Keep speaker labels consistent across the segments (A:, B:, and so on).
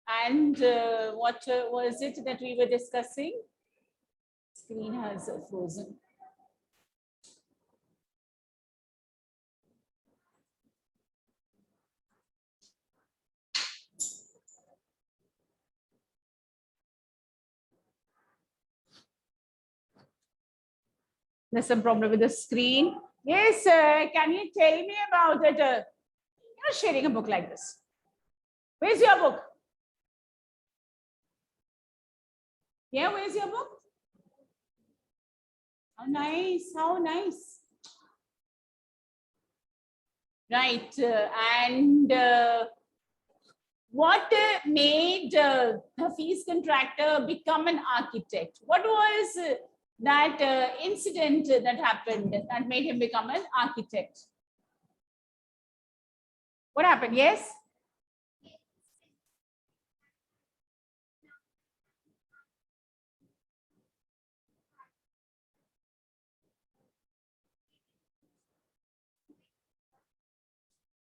A: And what was it that we were discussing? Screen has frozen. There's some problem with the screen. Yes, can you tell me about it? You're sharing a book like this. Where's your book? Yeah, where's your book? How nice, how nice. Right, and what made Hafiz Contractor become an architect? What was that incident that happened that made him become an architect? What happened? Yes?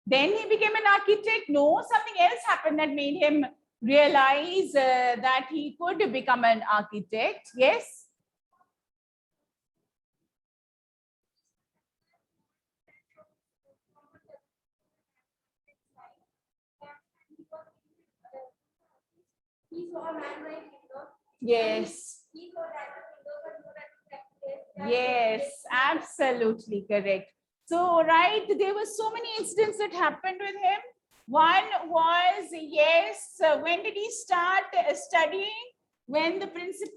A: Then he became an architect? No, something else happened that made him realize that he could become an architect. Yes? Yes. Yes, absolutely correct. So, right, there were so many incidents that happened with him. One was, yes, when did he start studying? When the principal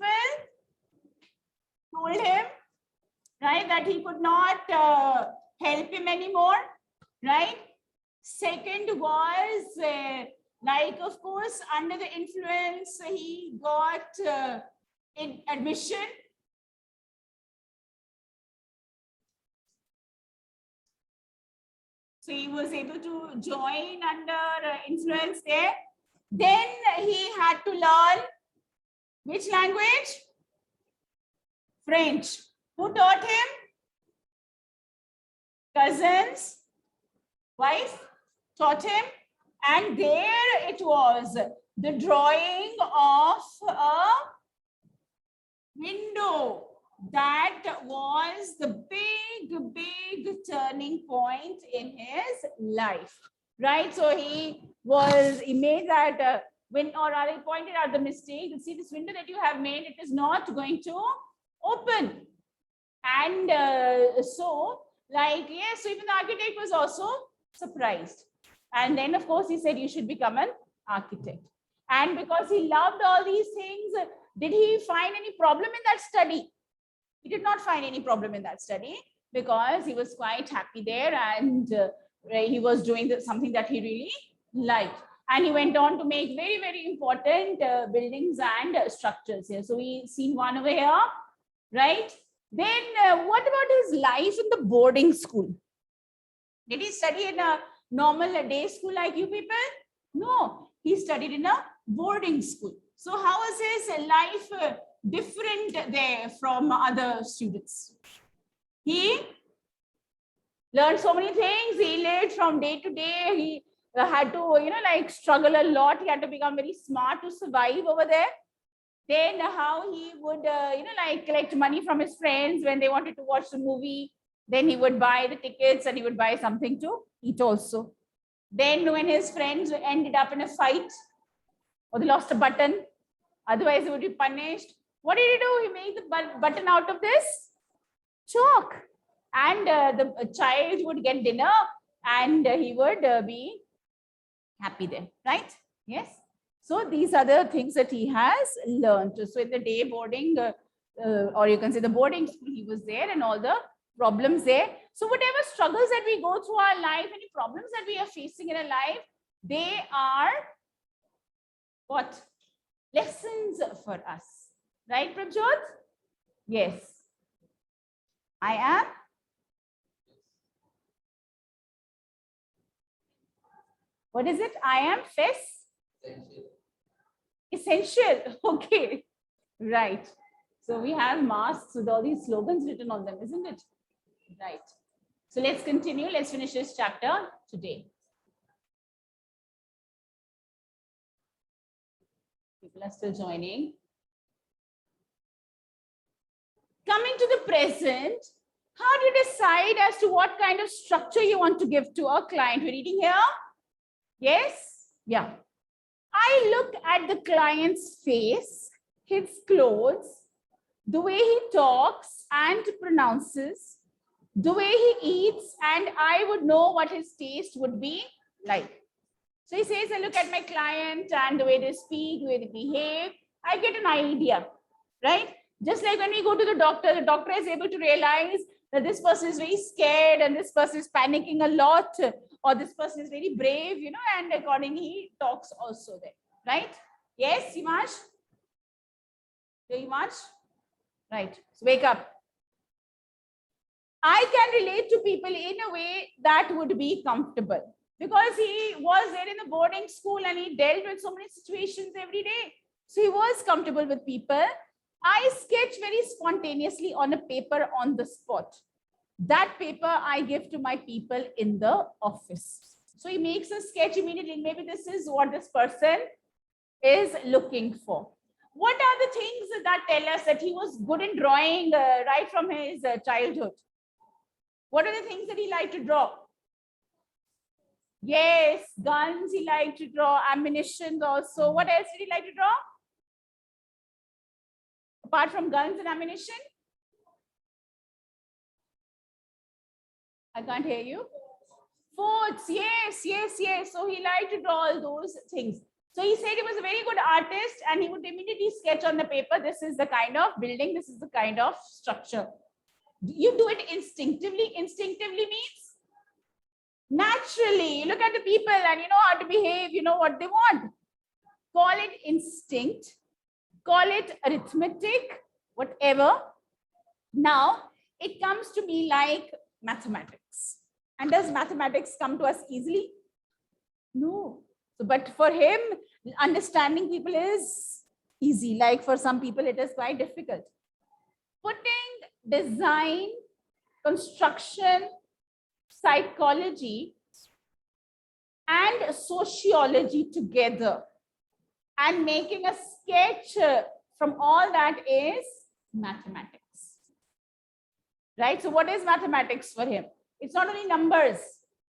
A: told him, right, that he could not help him anymore, right? Second was, like, of course, under the influence, he got in admission. So he was able to join under influence there. Then he had to learn which language? French. Who taught him? Cousins, wife taught him. And there it was, the drawing of a window. That was the big turning point in his life, right? So he made that when, or I pointed out the mistake. You see, this window that you have made, it is not going to open. And so, like, yes, so even the architect was also surprised. And then, of course, he said, you should become an architect. And because he loved all these things, did he find any problem in that study? He did not find any problem in that study because he was quite happy there, and he was doing something that he really liked. And he went on to make very important buildings and structures here. So we seen one over here, right? Then what about his life in the boarding school? Did he study in a normal day school like you people? No, he studied in a boarding school. So how was his life different there from other students? He learned so many things. He lived from day to day. He had to, like, struggle a lot. He had to become very smart to survive over there. Then how he would, like, collect money from his friends when they wanted to watch the movie. Then he would buy the tickets and he would buy something to eat also. Then when his friends ended up in a fight or they lost a button, otherwise he would be punished. What did he do? He made the button out of this chalk. And the child would get dinner and he would be happy there, right? Yes. So these are the things that he has learned. So in the day boarding, or you can say the boarding school, he was there, and all the problems there. So whatever struggles that we go through our life, any problems that we are facing in our life, they are what? Lessons for us. Right, Prabjot? Yes. I am. What is it? I am essential. Okay. Right. So we have masks with all these slogans written on them, isn't it? Right. So let's continue. Let's finish this chapter today. People are still joining. Coming to the present, how do you decide as to what kind of structure you want to give to a client? We're reading here? Yes? Yeah. I look at the client's face, his clothes, the way he talks and pronounces, the way he eats, and I would know what his taste would be like. So he says, I look at my client and the way they speak, the way they behave, I get an idea, right? Just like when we go to the doctor is able to realize that this person is very scared and this person is panicking a lot, or this person is very brave, you know, and accordingly he talks also there, right? Yes, Himash? Himash? Right, so wake up. I can relate to people in a way that would be comfortable because he was there in the boarding school and he dealt with so many situations every day. So he was comfortable with people. I sketch very spontaneously on a paper on the spot. That paper I give to my people in the office. So he makes a sketch immediately. Maybe this is what this person is looking for. What are the things that tell us that he was good in drawing right from his childhood? What are the things that he liked to draw? Yes, guns he liked to draw, ammunition also. What else did he like to draw? Apart from guns and ammunition? I can't hear you. Forts, yes, yes, yes. So he liked to draw all those things. So he said he was a very good artist and he would immediately sketch on the paper. This is the kind of building, this is the kind of structure. You do it instinctively. Instinctively means naturally. You look at the people and you know how to behave, you know what they want. Call it instinct, call it arithmetic, whatever. Now, it comes to me like mathematics. And does mathematics come to us easily? No. So, but for him, understanding people is easy. Like for some people, it is quite difficult. Putting design, construction, psychology, and sociology together and making a sketch from all that is mathematics. Right? So what is mathematics for him? It's not only numbers.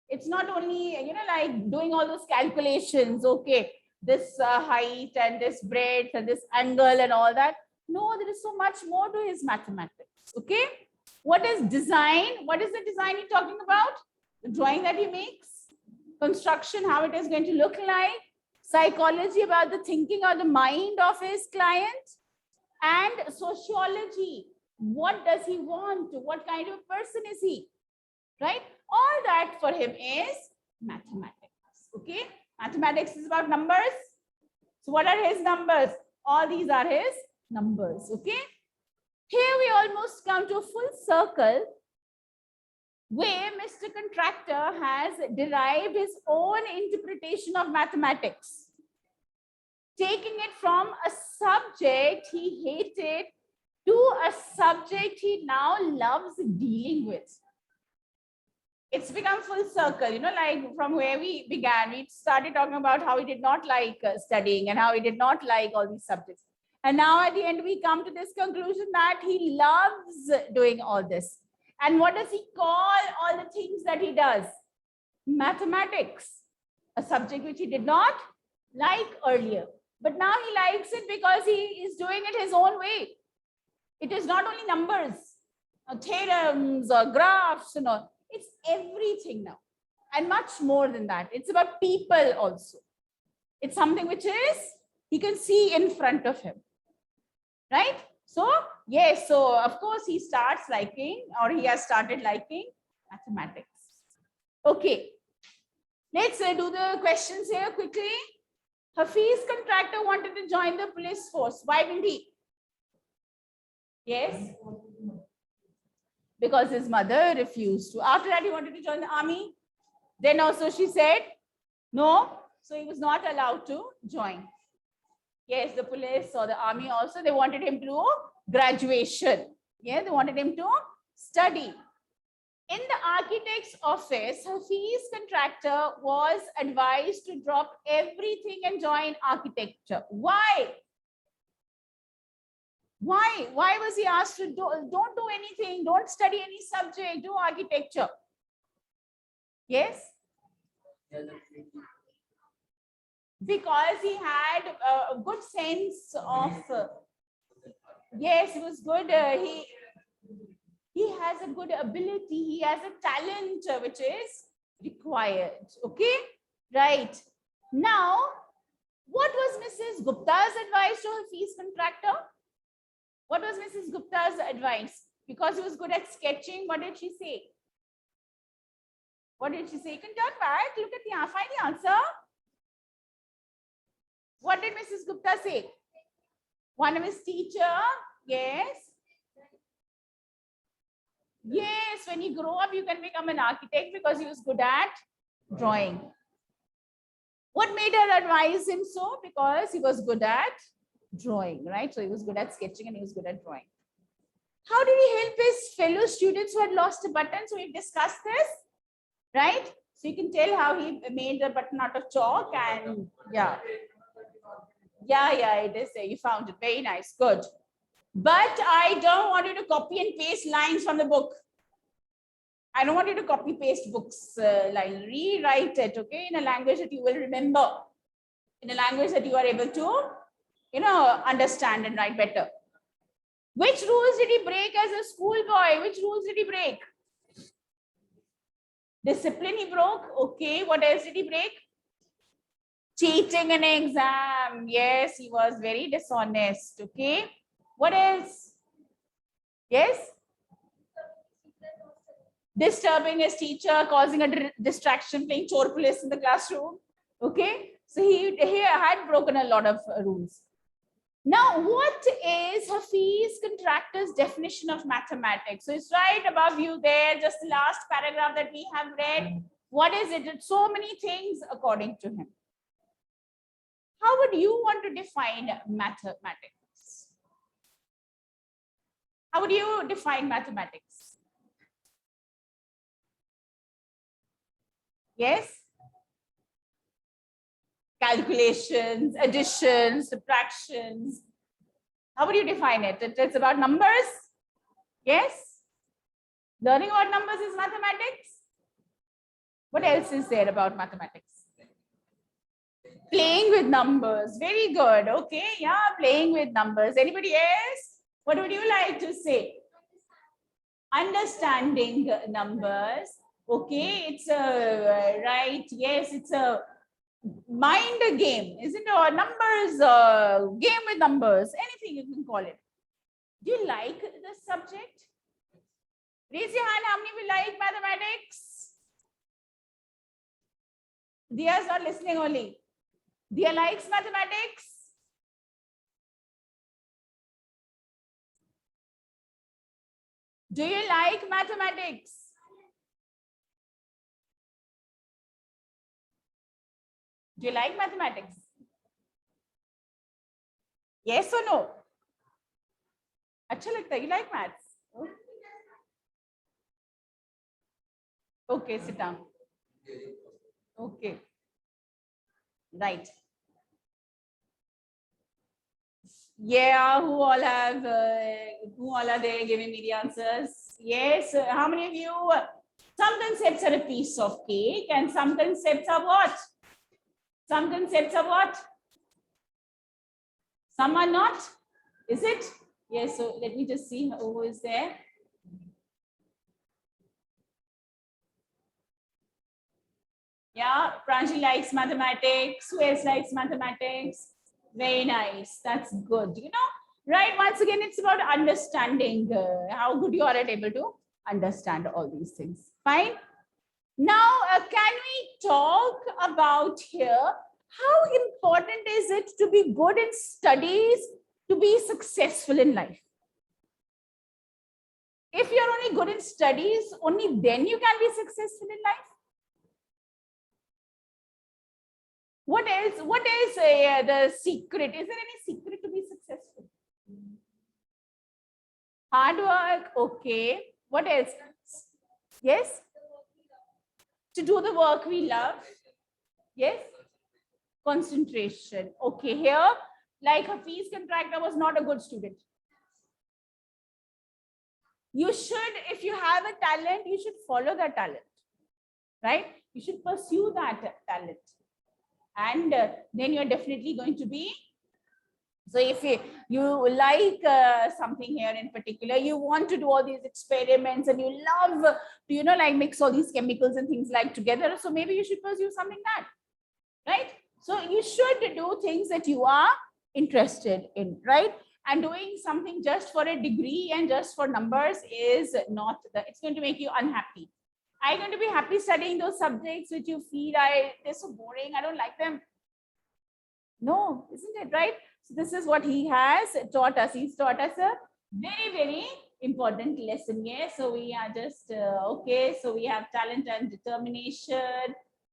A: It's not only, you know, like doing all those calculations. Okay, this height and this breadth and this angle and all that. No, there is so much more to his mathematics. Okay. What is design? What is the design he's talking about? The drawing that he makes. Construction, how it is going to look like. Psychology, about the thinking or the mind of his client. And sociology. What does he want? What kind of person is he? Right? All that for him is mathematics. Okay? Mathematics is about numbers. So what are his numbers? All these are his numbers. Okay? Here we almost come to a full circle where Mr. Contractor has derived his own interpretation of mathematics, taking it from a subject he hated to a subject he now loves dealing with. It's become full circle, you know, like from where we began, we started talking about how he did not like studying and how he did not like all these subjects. And now at the end, we come to this conclusion that he loves doing all this. And what does he call all the things that he does? Mathematics, a subject which he did not like earlier. But now he likes it because he is doing it his own way. It is not only numbers, or theorems or graphs and all. It's everything now. And much more than that. It's about people also. It's something which is he can see in front of him. Right? So, yes, so of course he starts liking, or he has started liking mathematics. Okay. Let's do the questions here quickly. Hafiz Contractor wanted to join the police force. Why didn't he? Yes. Because his mother refused to. After that, he wanted to join the army. Then also she said no. So he was not allowed to join. Yes, the police or the army also, they wanted him to do graduation. Yeah, they wanted him to study. In the architect's office, Hafiz Contractor was advised to drop everything and join architecture. Why? Why was he asked to don't do anything, don't study any subject, do architecture? Yes? Because he had a good sense of, yes, he was good. He has a good ability. He has a talent which is required. Okay, right. Now, what was Mrs. Gupta's advice to her fees contractor? What was Mrs. Gupta's advice? Because he was good at sketching, what did she say? What did she say? You can turn back, look at the, find the answer. What did Mrs. Gupta say? One of his teacher, yes. Yes, when you grow up, you can become an architect because he was good at drawing. What made her advise him so? Because he was good at drawing, right? So he was good at sketching and he was good at drawing. How did he help his fellow students who had lost a button? So we've discussed this, right? So you can tell how he made the button out of chalk and yeah. Yeah, it is there. You found it. Very nice. Good. But I don't want you to copy and paste lines from the book. I don't want you to copy paste books line. Rewrite it, okay, in a language that you will remember, in a language that you are able to, understand and write better. Which rules did he break as a schoolboy? Which rules did he break? Discipline he broke. Okay, what else did he break? Cheating an exam. Yes, he was very dishonest. Okay, what else? Yes? Disturbing his teacher, causing a distraction, playing chore police in the classroom. Okay, so he had broken a lot of rules. Now, what is Hafiz Contractor's definition of mathematics? So it's right above you there, just the last paragraph that we have read. What is it? It's so many things according to him. How would you want to define mathematics? How would you define mathematics? Yes? Calculations, additions, subtractions. How would you define it? It's about numbers? Yes? Learning about numbers is mathematics? What else is there about mathematics? Playing with numbers. Very good. Okay, yeah, playing with numbers. Anybody else? What would you like to say? Understanding numbers. Okay, it's a, right, yes, it's a mind game, isn't it? Or numbers, game with numbers, anything you can call it. Do you like the subject? Raise your hand, how many will like mathematics? Diya's not listening only. Diya likes mathematics. Do you like mathematics? Do you like mathematics? Yes or no? अच्छा लगता है? You like maths? Okay, sit down. Okay. Right. Yeah, who all are there giving me the answers? Yes, how many of you? Some concepts are a piece of cake and some concepts are what? Some concepts are what? Some are not. Is it? Yes, so let me just see who is there. Yeah, Pranjali likes mathematics. Who else likes mathematics? Very nice. That's good. Right? Once again, it's about understanding how good you are at able to understand all these things. Fine. Now, can we talk about here how important is it to be good in studies to be successful in life? If you're only good in studies, only then you can be successful in life. What else? What is the secret? Is there any secret to be successful? Hard work. Okay. What else? Yes. To do the work we love. Yes. Concentration. Okay. Here, like Hafiz Contractor was not a good student. you should, if you have a talent, you should follow that talent, right? You should pursue that talent, and then you're definitely going to be. So if you like something here in particular, you want to do all these experiments and you love to, you know, like mix all these chemicals and things like together. So maybe you should pursue something that, right? So you should do things that you are interested in, right? And doing something just for a degree and just for numbers is not it's going to make you unhappy. Are you going to be happy studying those subjects which you feel they're so boring, I don't like them? No, isn't it, right? So this is what he has taught us. He's taught us a very, very important lesson. Yes, so we are just okay. So we have talent and determination,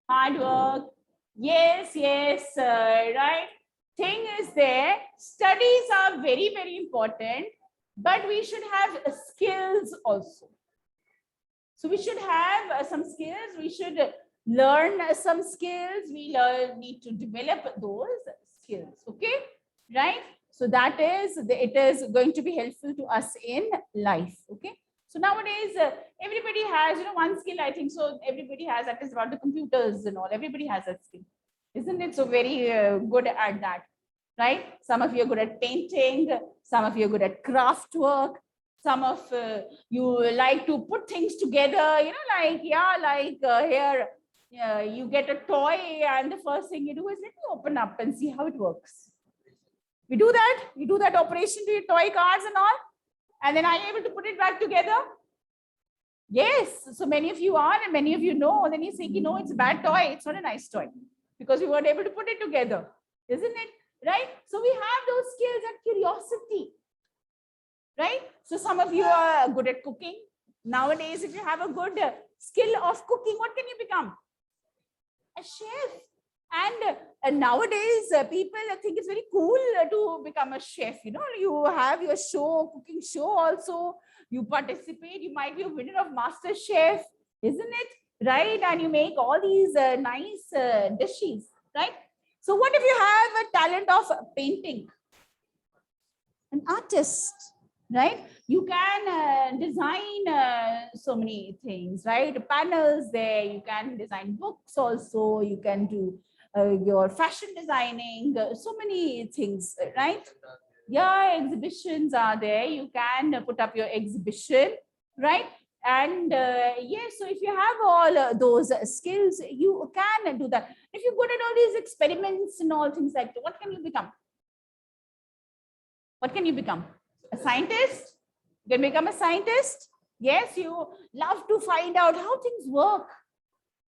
A: hard work. Yes, yes, right. Thing is there, studies are very, very important, but we should have skills also. So we should have some skills. We should learn some skills. We need to develop those skills. Okay, right? So that is it is going to be helpful to us in life. Okay. So nowadays everybody has, you know, one skill. I think so. Everybody has, that is about the computers and all. Everybody has that skill, isn't it? So very good at that, right? Some of you are good at painting. Some of you are good at craft work. Some of you like to put things together, you know, like, yeah, like here, you get a toy and the first thing you do is, let me open up and see how it works. We do that. We do that operation to your toy cars and all. And then are you able to put it back together? Yes. So many of you are, and many of you know. Then you say, you know, it's a bad toy. It's not a nice toy because we weren't able to put it together, isn't it? Right? So we have those skills and curiosity. Right? So some of you are good at cooking. Nowadays, if you have a good skill of cooking, what can you become? A chef. And nowadays, people think it's very cool to become a chef. You know, you have your show, cooking show also. You participate. You might be a winner of Master Chef, isn't it? Right? And you make all these nice dishes, right? So what if you have a talent of painting? An artist, right? You can design so many things, right? Panels there, you can design books also, you can do your fashion designing, so many things, right? Yeah, exhibitions are there. You can put up your exhibition, right? And yes, so if you have all those skills, you can do that. If you're good at all these experiments and all things like that, what can you become? What can you become? A scientist? You can become a scientist. Yes, you love to find out how things work,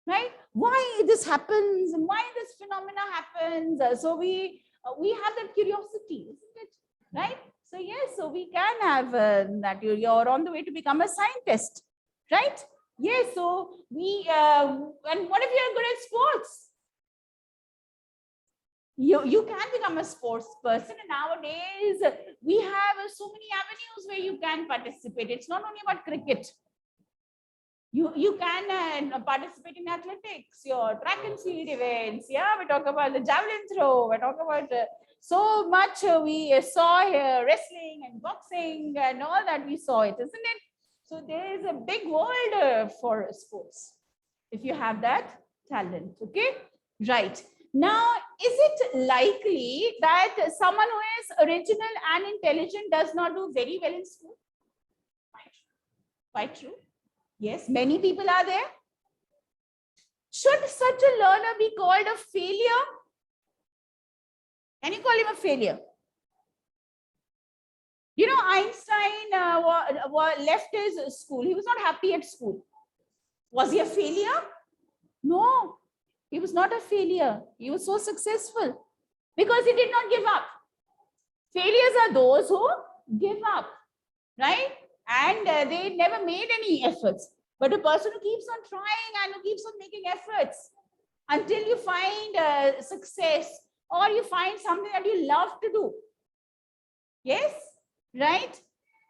A: right? Why this happens and why this phenomena happens. So we have that curiosity, isn't it? Right? So yes, so we can have that. You're on the way to become a scientist, right? Yes. So we and what if you're good at sports? You can become a sports person, and nowadays we have so many avenues where you can participate. It's not only about cricket. You can participate in athletics, your track and field events. Yeah, we talk about the javelin throw. We talk about so much we saw here, wrestling and boxing and all that we saw it, isn't it? So there is a big world for sports if you have that talent. Okay, right. Now, is it likely that someone who is original and intelligent does not do very well in school? Quite true. Yes, many people are there. Should such a learner be called a failure? Can you call him a failure? You know, Einstein left his school. He was not happy at school. Was he a failure? No, he was not a failure. He was so successful because he did not give up. Failures are those who give up, right? And they never made any efforts. But a person who keeps on trying and who keeps on making efforts until you find success or you find something that you love to do. Yes, right?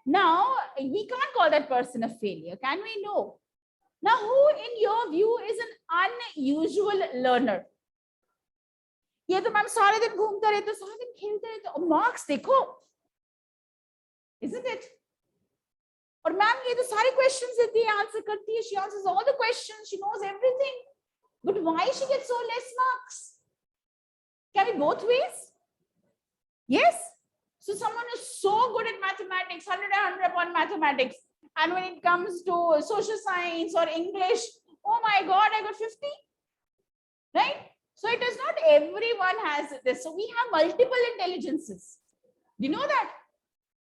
A: Now, we can't call that person a failure, can we? No. Now, who in your view is an unusual learner? ये तो ma'am सारे दिन घूमते रहते, सारे दिन खेलते रहते, marks देखो, isn't it? और मैम ये तो सारे क्वेश्चंस देती है, आंसर करती है, she answers all the questions, she knows everything, but why she gets so less marks? Can it both ways? Yes. So someone is so good at mathematics, 100 upon mathematics, and when it comes to social science or English, oh my god, I got 50, right? So it is not everyone has this. So we have multiple intelligences. Do you know that?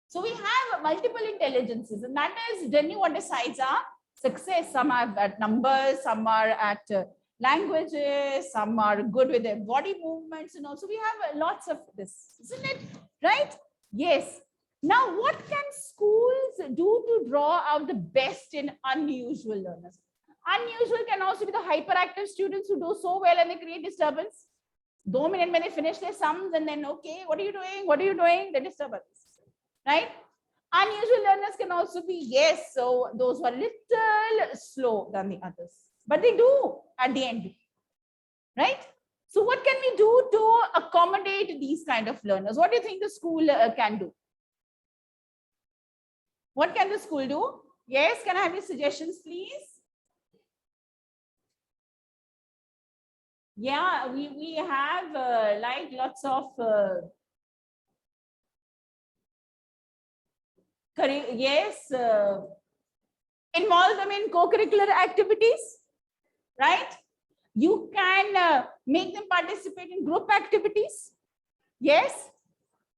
A: So we have multiple intelligences, and that is generally what decides our success. Some are at numbers, some are at languages, some are good with their body movements, and also we have lots of this, isn't it? Right? Yes. Now, what can schools do to draw out the best in unusual learners? Unusual can also be the hyperactive students who do so well and they create disturbance. 2 minutes when they finish their sums and then, okay, what are you doing? What are you doing? The disturbance. Right? Unusual learners can also be, yes, so those who are little slow than the others, but they do at the end, right? So what can we do to accommodate these kind of learners? What do you think the school can do? What can the school do? Yes, can I have your suggestions, please? Yeah, we have like lots of yes, involve them in co-curricular activities, right? You can make them participate in group activities. Yes.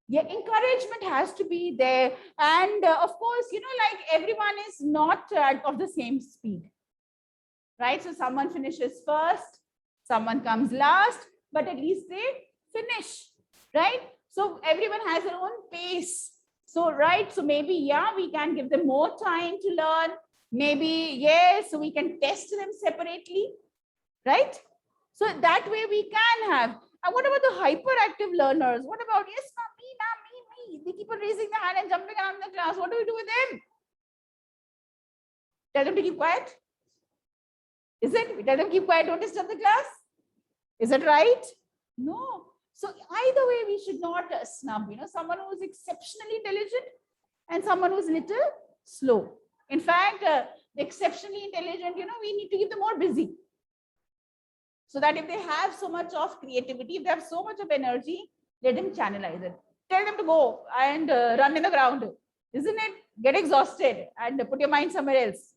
A: Yeah, encouragement has to be there. And of course, you know, like everyone is not of the same speed, right? So someone finishes first, someone comes last, but at least they finish, right? So everyone has their own pace. So, right, so maybe, yeah, we can give them more time to learn. Maybe, yes, so we can test them separately, right? So that way we can have. And what about the hyperactive learners? What about, yes, me. They keep on raising their hand and jumping around the class. What do we do with them? Tell them to keep quiet. Is it? We tell them keep quiet, don't disturb the class. Is it right? No. So either way, we should not snub, you know, someone who is exceptionally intelligent and someone who's little slow. In fact, the exceptionally intelligent, you know, we need to keep them more busy. So that if they have so much of creativity, if they have so much of energy, let them channelize it. Tell them to go and run in the ground, isn't it? Get exhausted and put your mind somewhere else,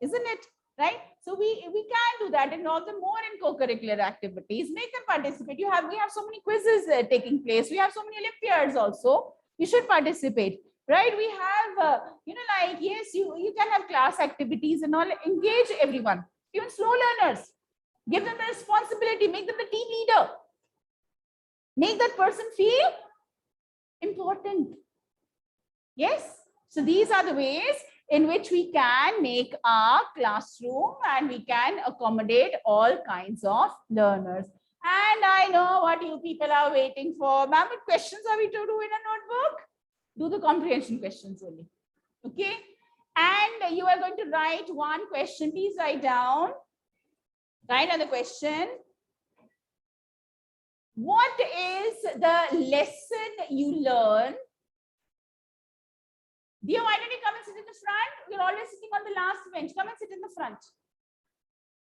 A: isn't it? Right? So we can do that, involve them more in co-curricular activities, make them participate. We have so many quizzes taking place. We have so many Olympiads also. You should participate, right? We have, you know, like, yes, you can have class activities and all, engage everyone, even slow learners. Give them the responsibility, make them the team leader. Make that person feel important. Yes. So these are the ways in which we can make our classroom and we can accommodate all kinds of learners. And I know what you people are waiting for. Ma'am, what questions are we to do in a notebook? Do the comprehension questions only. Okay. And you are going to write one question. Please write down. Write on the question. What is the lesson you learn? Dear, why don't you come and sit in the front? You're always sitting on the last bench. Come and sit in the front.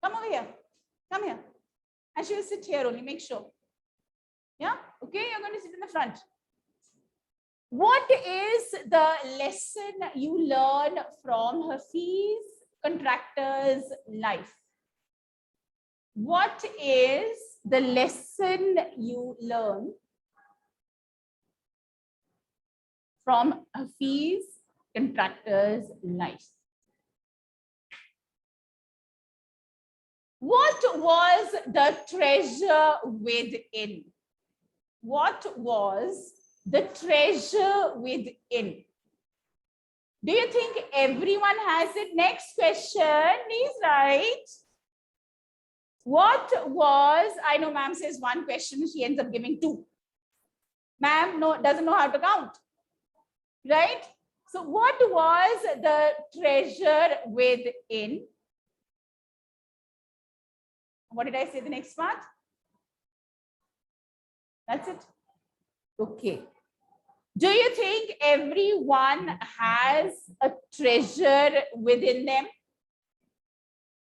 A: Come over here. Come here. And she will sit here only. Make sure. Yeah? Okay, you're going to sit in the front. What is the lesson you learn from Hafiz Contractor's life? What is the lesson you learn from Hafiz Contractor's life? What was the treasure within? What was the treasure within? Do you think everyone has it? Next question, please write. What was, I know ma'am says one question, she ends up giving two. Ma'am doesn't know how to count, right? So what was the treasure within? What did I say the next part? That's it. Okay. Do you think everyone has a treasure within them?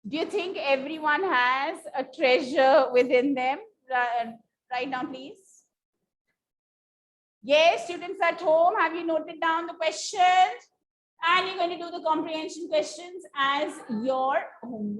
A: Do you think everyone has a treasure within them? Right now, please. Yes, students at home, have you noted down the questions? And you're going to do the comprehension questions as your homework.